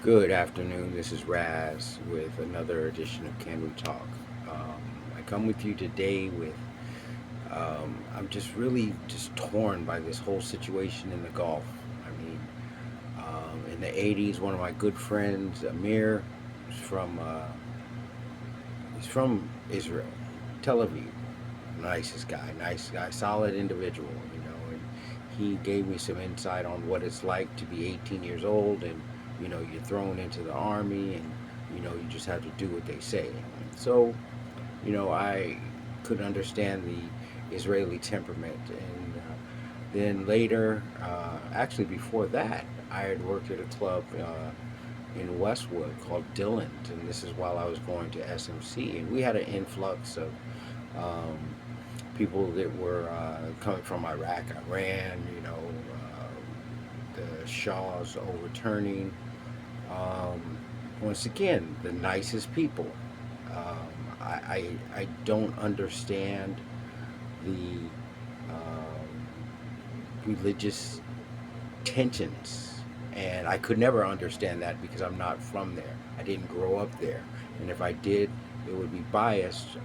Good afternoon. This is Raz with another edition of Can We Talk. I come with you today with I'm just really just torn by this whole situation in the Gulf. I mean, in the '80s, one of my good friends, Amir, is from he's from Israel, Tel Aviv. Nice guy, solid individual, and he gave me some insight on what it's like to be 18 years old and, you're thrown into the army and, you just have to do what they say. So, I could understand the Israeli temperament. And then later, actually before that, I had worked at a club in Westwood called Dylan's, and this is while I was going to SMC, and we had an influx of um, people that were coming from Iraq, Iran, the Shah's overturning. Once again, the nicest people. I don't understand the religious tensions, and I could never understand that because I'm not from there. I didn't grow up there, and if I did, it would be biased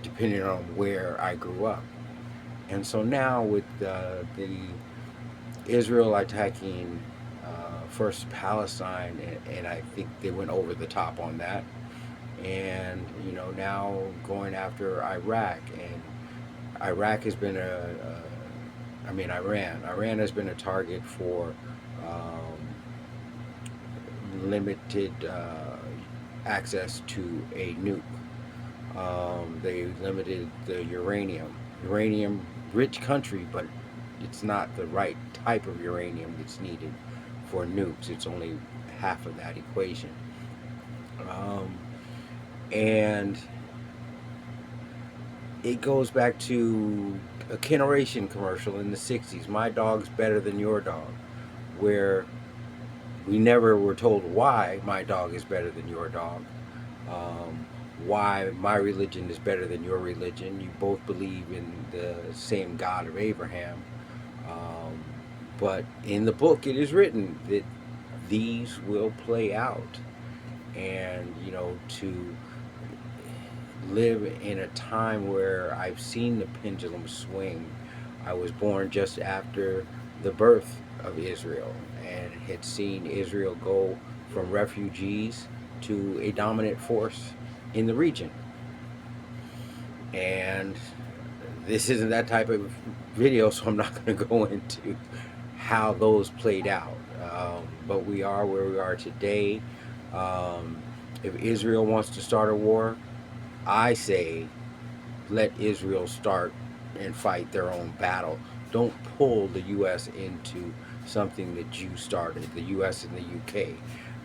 depending on where I grew up. And so now with the Israel attacking first Palestine, and I think they went over the top on that. And now going after Iraq, and Iraq has been I mean Iran has been a target for um, limited access to a nuke. They limited the uranium rich country, but it's not the right type of uranium that's needed for nukes. It's only half of that equation. Um, and it goes back to a Generation commercial in the 60s, My Dog's Better Than Your Dog, where we never were told why my dog is better than your dog, um, why my religion is better than your religion. You both believe in the same God of Abraham. Um, but in the book, it is written that these will play out. And, to live in a time where I've seen the pendulum swing. I was born just after the birth of Israel and had seen Israel go from refugees to a dominant force in the region. And this isn't that type of video, so I'm not going to go into how those played out. But we are where we are today. Um, if Israel wants to start a war, I say let Israel start and fight their own battle. Don't pull the U.S. into something that you started, the U.S. and the U.K.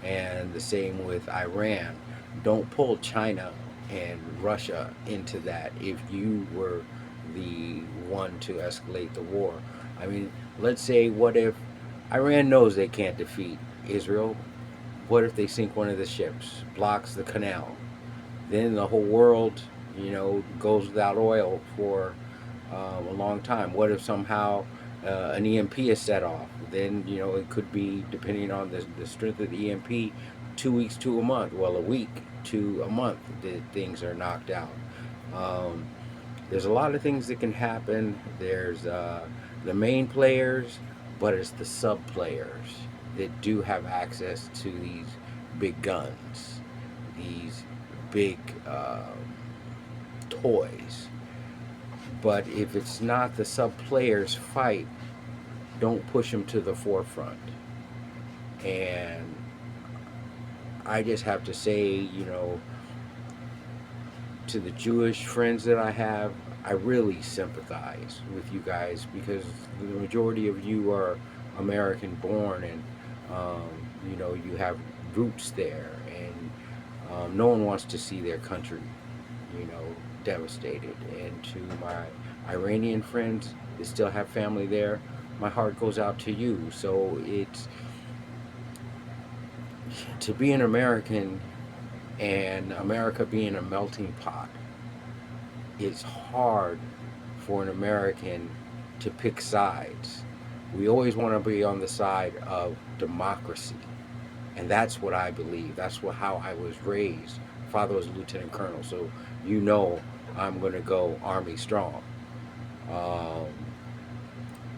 And the same with Iran. Don't pull China and Russia into that if you were the one to escalate the war. I mean, let's say, what if Iran knows they can't defeat Israel? What if they sink one of the ships, blocks the canal? Then the whole world, goes without oil for a long time. What if somehow an EMP is set off? Then it could be, depending on the strength of the EMP, 2 weeks to a month. Well, a week to a month that things are knocked out. Um, there's a lot of things that can happen. There's the main players, but it's the sub players that do have access to these big guns, these big toys. But if it's not the sub players fight, don't push them to the forefront. And I just have to say, to the Jewish friends that I have, I really sympathize with you guys because the majority of you are American born, and um, you have roots there, and no one wants to see their country, you know, devastated. And to my Iranian friends that still have family there, my heart goes out to you. So it's to be an American and America being a melting pot, it's hard for an American to pick sides. We always want to be on the side of democracy. And that's what I believe. That's how I was raised. Father was a lieutenant colonel, so you know I'm going to go Army strong. Um,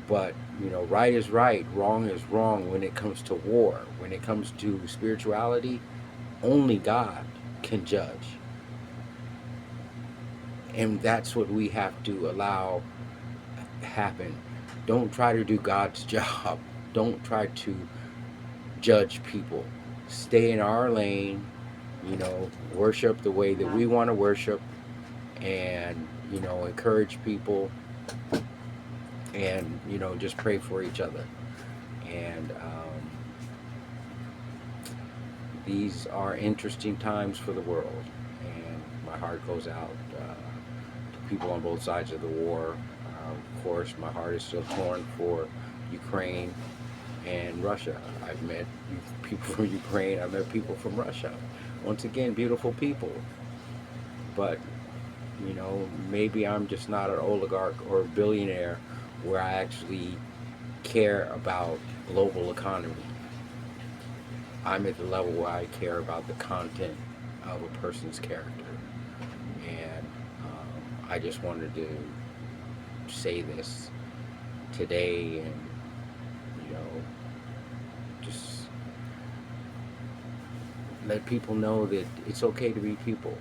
but right is right, wrong is wrong when it comes to war. When it comes to spirituality, only God can judge, and that's what we have to allow happen. Don't try to do God's job. Don't try to judge people. Stay in our lane, worship the way that we want to worship, and encourage people, and just pray for each other. And these are interesting times for the world, and my heart goes out to people on both sides of the war. Of course, my heart is still torn for Ukraine and Russia. I've met people from Ukraine. I've met people from Russia. Once again, beautiful people. But maybe I'm just not an oligarch or a billionaire where I actually care about global economy. I'm at the level where I care about the content of a person's character. And I just wanted to say this today, and just let people know that it's okay to be people,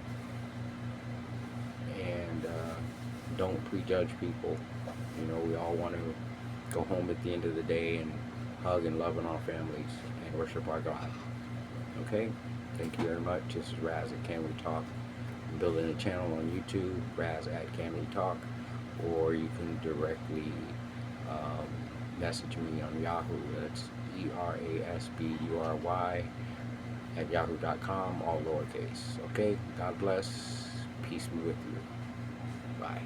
and don't prejudge people. We all want to go home at the end of the day and hug and love on our families and worship our God. Okay? Thank you very much. This is Raz at Can We Talk. I'm building a channel on YouTube, Raz at Can We Talk, or you can directly um, message me on Yahoo. That's ERASBURY at yahoo.com, all lowercase. Okay? God bless. Peace be with you. Bye.